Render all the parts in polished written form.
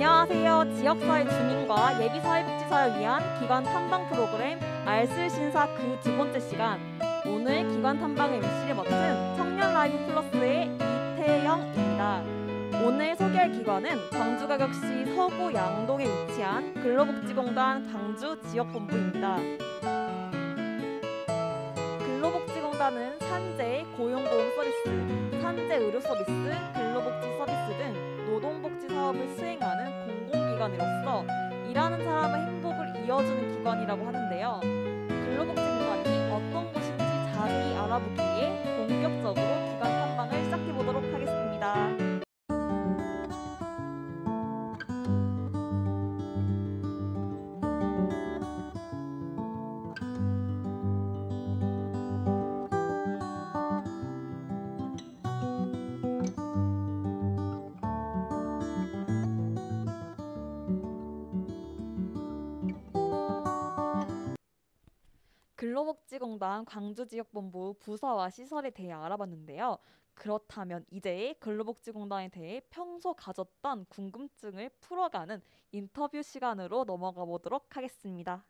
안녕하세요. 지역사회 주민과 예비사회복지사를 위한 기관 탐방 프로그램 알쓸 신사 그 두 번째 시간. 오늘 기관 탐방 MC를 맡은 청년 라이브 플러스의 이태영입니다. 오늘 소개할 기관은 광주광역시 서구 양동에 위치한 근로복지공단 광주지역본부입니다. 근로복지공단은 산재, 고용보험 서비스, 산재 의료 서비스, 근로복지 서비스 등 노동복지 사업을 수행하는 공공기관으로서 일하는 사람의 행복을 이어주는 기관이라고 하는데요. 근로복지공단이 어떤 곳인지 자세히 알아보기 위해 본격적으로 기관 탐방을 시작해보도록 하겠습니다. 근로복지공단 광주지역본부 부서와 시설에 대해 알아봤는데요. 그렇다면 이제 근로복지공단에 대해 평소 가졌던 궁금증을 풀어가는 인터뷰 시간으로 넘어가 보도록 하겠습니다.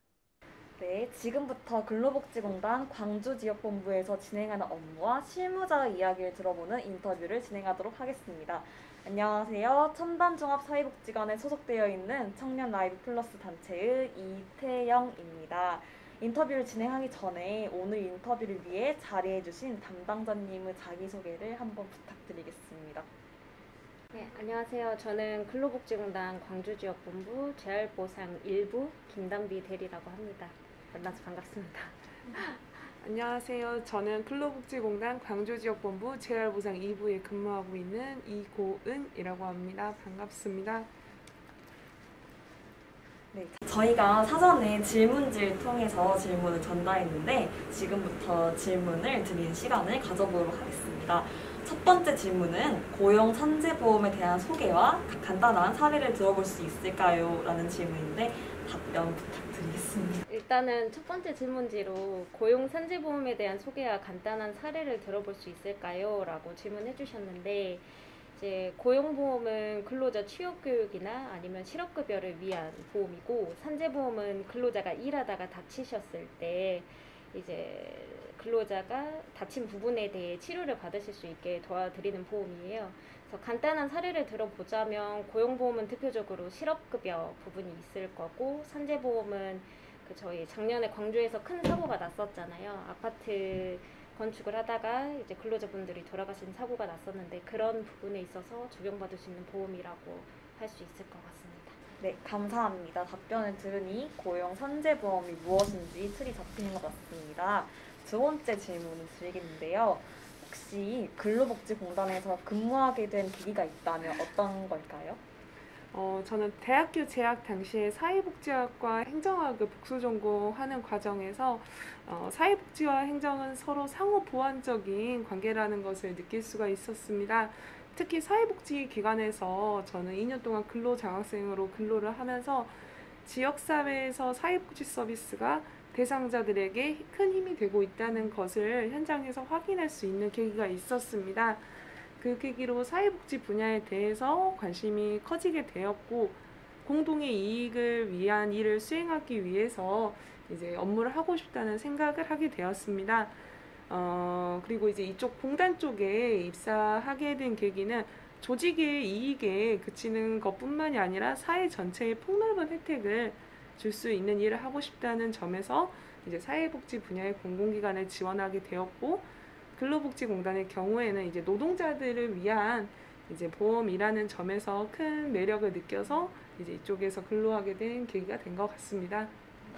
네, 지금부터 근로복지공단 광주지역본부에서 진행하는 업무와 실무자의 이야기를 들어보는 인터뷰를 진행하도록 하겠습니다. 안녕하세요. 첨단종합사회복지관에 소속되어 있는 청년 라이브 플러스 단체의 이태영입니다. 인터뷰를 진행하기 전에 오늘 인터뷰를 위해 자리해주신 담당자님의 자기소개를 한번 부탁드리겠습니다. 네, 안녕하세요. 저는 근로복지공단 광주지역본부 재활보상 1부 김당비 대리라고 합니다. 만나서 반갑습니다. 안녕하세요. 저는 근로복지공단 광주지역본부 재활보상 2부에 근무하고 있는 이고은이라고 합니다. 반갑습니다. 네, 저희가 사전에 질문지를 통해서 질문을 전달했는데 지금부터 질문을 드리는 시간을 가져보도록 하겠습니다. 첫 번째 질문은 고용 산재보험에 대한 소개와 간단한 사례를 들어볼 수 있을까요? 라는 질문인데 답변 부탁드리겠습니다. 일단은 첫 번째 질문지로 고용 산재보험에 대한 소개와 간단한 사례를 들어볼 수 있을까요? 라고 질문해 주셨는데 이제 고용보험은 근로자 취업교육이나 아니면 실업급여를 위한 보험이고 산재보험은 근로자가 일하다가 다치셨을 때 이제 근로자가 다친 부분에 대해 치료를 받으실 수 있게 도와드리는 보험이에요. 그래서 간단한 사례를 들어보자면 고용보험은 대표적으로 실업급여 부분이 있을 거고 산재보험은 저희 작년에 광주에서 큰 사고가 났었잖아요. 아파트 건축을 하다가 이제 근로자분들이 돌아가신 사고가 났었는데 그런 부분에 있어서 적용받을 수 있는 보험이라고 할 수 있을 것 같습니다. 네, 감사합니다. 답변을 들으니 고용 산재보험이 무엇인지 틀이 잡히는 것 같습니다. 두 번째 질문을 드리겠는데요. 혹시 근로복지공단에서 근무하게 된 계기가 있다면 어떤 걸까요? 저는 대학교 재학 당시에 사회복지학과 행정학을 복수 전공하는 과정에서 사회복지와 행정은 서로 상호 보완적인 관계라는 것을 느낄 수가 있었습니다. 특히 사회복지기관에서 저는 2년 동안 근로장학생으로 근로를 하면서 지역사회에서 사회복지 서비스가 대상자들에게 큰 힘이 되고 있다는 것을 현장에서 확인할 수 있는 계기가 있었습니다. 그 계기로 사회복지 분야에 대해서 관심이 커지게 되었고 공동의 이익을 위한 일을 수행하기 위해서 이제 업무를 하고 싶다는 생각을 하게 되었습니다. 그리고 이제 이쪽 공단 쪽에 입사하게 된 계기는 조직의 이익에 그치는 것뿐만이 아니라 사회 전체에 폭넓은 혜택을 줄 수 있는 일을 하고 싶다는 점에서 이제 사회복지 분야의 공공기관에 지원하게 되었고 근로복지공단의 경우에는 이제 노동자들을 위한 이제 보험이라는 점에서 큰 매력을 느껴서 이제 이쪽에서 근로하게 된 계기가 된 것 같습니다.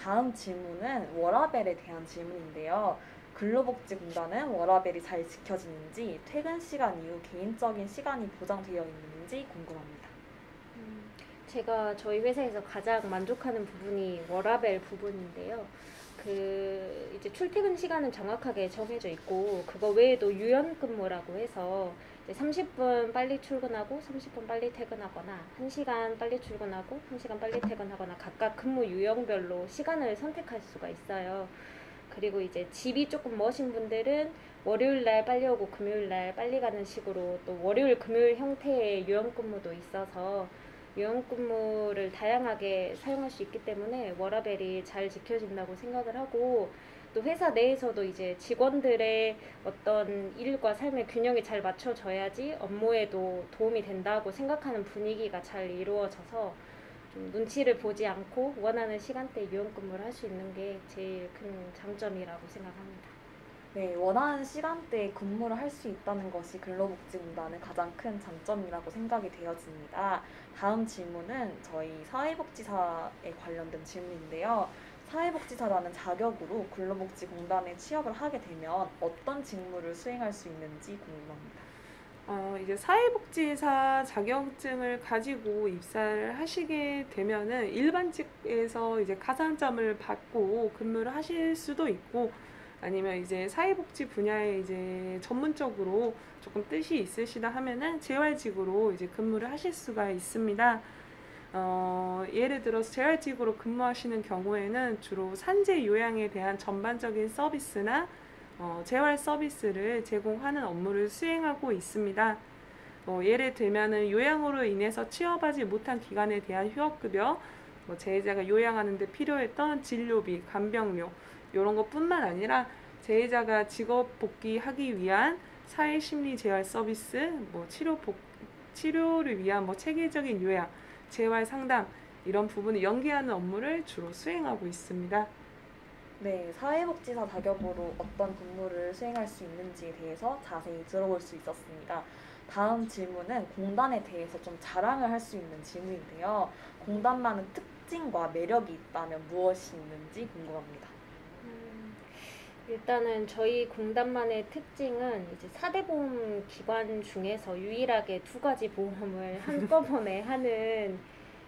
다음 질문은 워라밸에 대한 질문인데요. 근로복지공단은 워라밸이 잘 지켜지는지 퇴근 시간 이후 개인적인 시간이 보장되어 있는지 궁금합니다. 제가 저희 회사에서 가장 만족하는 부분이 워라밸 부분인데요. 이제 출퇴근 시간은 정확하게 정해져 있고 그거 외에도 유연근무라고 해서 이제 30분 빨리 출근하고 30분 빨리 퇴근하거나 1시간 빨리 출근하고 1시간 빨리 퇴근하거나 각각 근무 유형별로 시간을 선택할 수가 있어요. 그리고 이제 집이 조금 머신 분들은 월요일 날 빨리 오고 금요일 날 빨리 가는 식으로 또 월요일 금요일 형태의 유연근무도 있어서 요양근무를 다양하게 사용할 수 있기 때문에 워라밸이 잘 지켜진다고 생각을 하고, 또 회사 내에서도 이제 직원들의 어떤 일과 삶의 균형이 잘 맞춰져야지 업무에도 도움이 된다고 생각하는 분위기가 잘 이루어져서 좀 눈치를 보지 않고 원하는 시간대에 요양근무를 할 수 있는 게 제일 큰 장점이라고 생각합니다. 네, 원하는 시간대에 근무를 할 수 있다는 것이 근로복지공단의 가장 큰 장점이라고 생각이 되어집니다. 다음 질문은 저희 사회복지사에 관련된 질문인데요. 사회복지사라는 자격으로 근로복지공단에 취업을 하게 되면 어떤 직무를 수행할 수 있는지 궁금합니다. 이제 사회복지사 자격증을 가지고 입사를 하시게 되면은 일반직에서 이제 가산점을 받고 근무를 하실 수도 있고, 아니면 이제 사회복지 분야에 이제 전문적으로 조금 뜻이 있으시다 하면은 재활직으로 이제 근무를 하실 수가 있습니다. 예를 들어서 재활직으로 근무하시는 경우에는 주로 산재 요양에 대한 전반적인 서비스나 재활 서비스를 제공하는 업무를 수행하고 있습니다. 예를 들면은 요양으로 인해서 취업하지 못한 기간에 대한 휴업급여, 재해자가 요양하는 데 필요했던 진료비, 간병료 이런 것뿐만 아니라 재해자가 직업 복귀하기 위한 사회심리 재활 서비스, 치료를 위한 체계적인 요양, 재활 상담 이런 부분을 연계하는 업무를 주로 수행하고 있습니다. 네, 사회복지사 자격으로 어떤 근무를 수행할 수 있는지에 대해서 자세히 들어볼 수 있었습니다. 다음 질문은 공단에 대해서 좀 자랑을 할 수 있는 질문인데요. 공단만의 특징과 매력이 있다면 무엇이 있는지 궁금합니다. 일단은 저희 공단만의 특징은 이제 4대 보험 기관 중에서 유일하게 2가지 보험을 한꺼번에 하는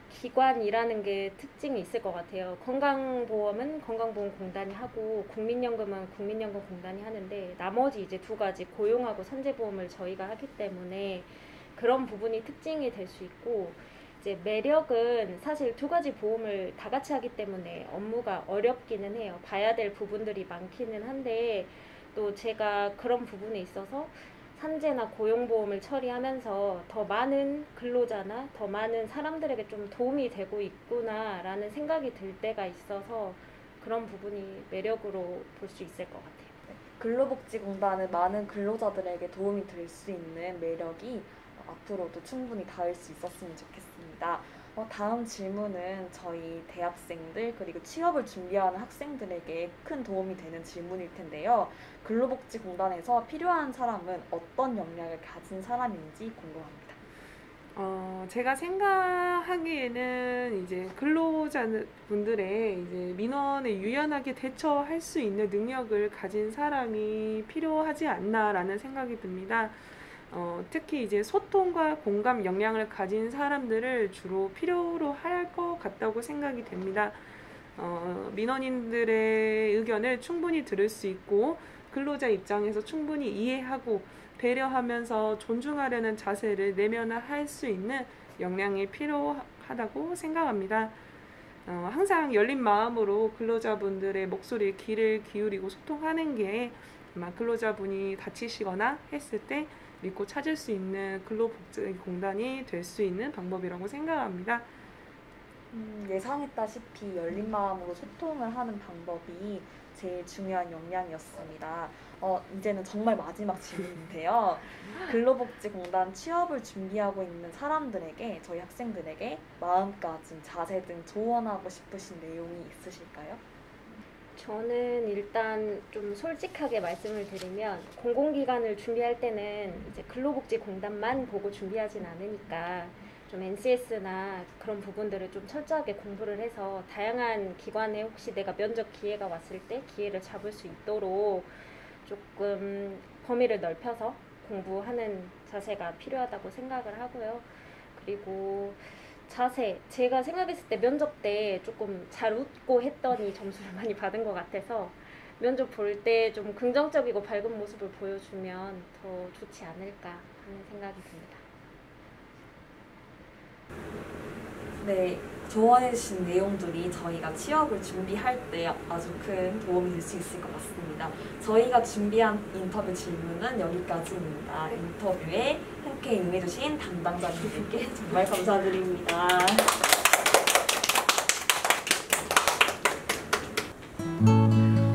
기관이라는 게 특징이 있을 것 같아요. 건강보험은 건강보험공단이 하고 국민연금은 국민연금공단이 하는데, 나머지 이제 2가지 고용하고 선제보험을 저희가 하기 때문에 그런 부분이 특징이 될 수 있고, 이제 매력은 사실 2가지 보험을 다 같이 하기 때문에 업무가 어렵기는 해요. 봐야 될 부분들이 많기는 한데, 또 제가 그런 부분에 있어서 산재나 고용보험을 처리하면서 더 많은 근로자나 더 많은 사람들에게 좀 도움이 되고 있구나라는 생각이 들 때가 있어서 그런 부분이 매력으로 볼 수 있을 것 같아요. 근로복지공단은 많은 근로자들에게 도움이 될 수 있는 매력이 앞으로도 충분히 닿을 수 있었으면 좋겠습니다. 다음 질문은 저희 대학생들 그리고 취업을 준비하는 학생들에게 큰 도움이 되는 질문일 텐데요. 근로복지공단에서 필요한 사람은 어떤 역량을 가진 사람인지 궁금합니다. 제가 생각하기에는 이제 근로자분들의 이제 민원에 유연하게 대처할 수 있는 능력을 가진 사람이 필요하지 않나라는 생각이 듭니다. 특히 이제 소통과 공감 역량을 가진 사람들을 주로 필요로 할 것 같다고 생각이 됩니다. 민원인들의 의견을 충분히 들을 수 있고, 근로자 입장에서 충분히 이해하고 배려하면서 존중하려는 자세를 내면화할 수 있는 역량이 필요하다고 생각합니다. 항상 열린 마음으로 근로자분들의 목소리에 귀를 기울이고 소통하는 게 아마 근로자분이 다치시거나 했을 때 믿고 찾을 수 있는 근로복지공단이 될 수 있는 방법이라고 생각합니다. 예상했다시피 열린 마음으로 소통을 하는 방법이 제일 중요한 역량이었습니다. 이제는 정말 마지막 질문인데요. 근로복지공단 취업을 준비하고 있는 사람들에게, 저희 학생들에게 마음가짐, 자세 등 조언하고 싶으신 내용이 있으실까요? 저는 일단 좀 솔직하게 말씀을 드리면, 공공기관을 준비할 때는 이제 근로복지공단만 보고 준비하진 않으니까 좀 NCS나 그런 부분들을 좀 철저하게 공부를 해서 다양한 기관에 혹시 내가 면접 기회가 왔을 때 기회를 잡을 수 있도록 조금 범위를 넓혀서 공부하는 자세가 필요하다고 생각을 하고요. 그리고 자세, 제가 생각했을 때 면접 때 조금 잘 웃고 했더니 점수를 많이 받은 것 같아서 면접 볼 때 좀 긍정적이고 밝은 모습을 보여주면 더 좋지 않을까 하는 생각이 듭니다. 네, 조언해주신 내용들이 저희가 취업을 준비할 때 아주 큰 도움이 될 수 있을 것 같습니다. 저희가 준비한 인터뷰 질문은 여기까지입니다. 인터뷰에 좋게 응해주신 담당자님들께 정말 감사드립니다.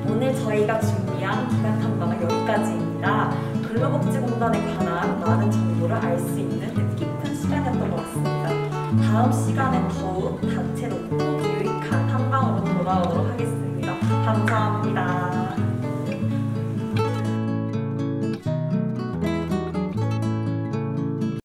오늘 저희가 준비한 기간 탐방은 여기까지입니다. 근로복지공단에 관한 많은 정보를 알 수 있는 뜻깊은 시간이었던 것 같습니다. 다음 시간엔 더욱 다채롭고 유익한 탐방으로 돌아오도록 하겠습니다. 감사합니다.